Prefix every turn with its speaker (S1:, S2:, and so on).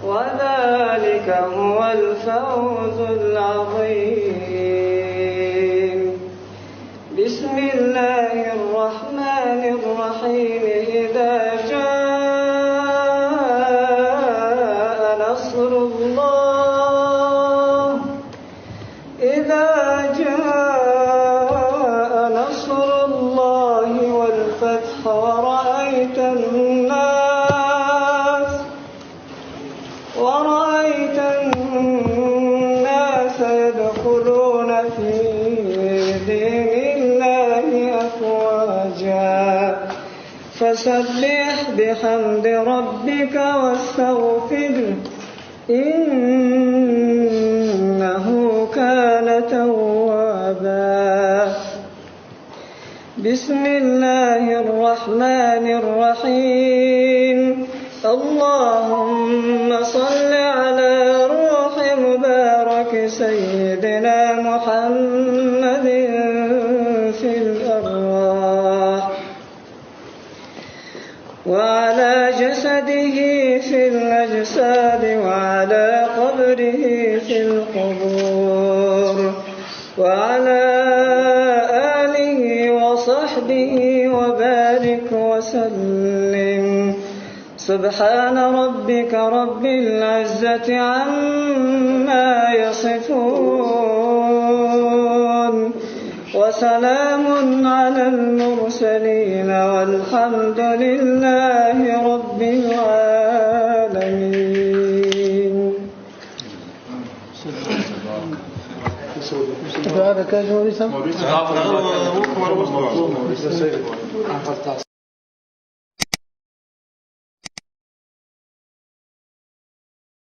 S1: وذلك هو الفوز العظيم. بسم الله الرحمن الرحيم. إذا جاء نصر الله والفتح ورأيت الناس يدخلون في دين الله أفواجا فسبح بحمد ربك واستغفره إنه كان توابا. بسم الله الرحمن الرحيم. اللهم صل على روح مبارك سيدنا محمد في الأرواح وعلى جسده في الأجساد وعلى قبره في القبور وعلى آله وصحبه وبارك وسلم. سبحان ربك رب العزة عما يصفون وسلام على المرسلين والحمد لله رب العالمين.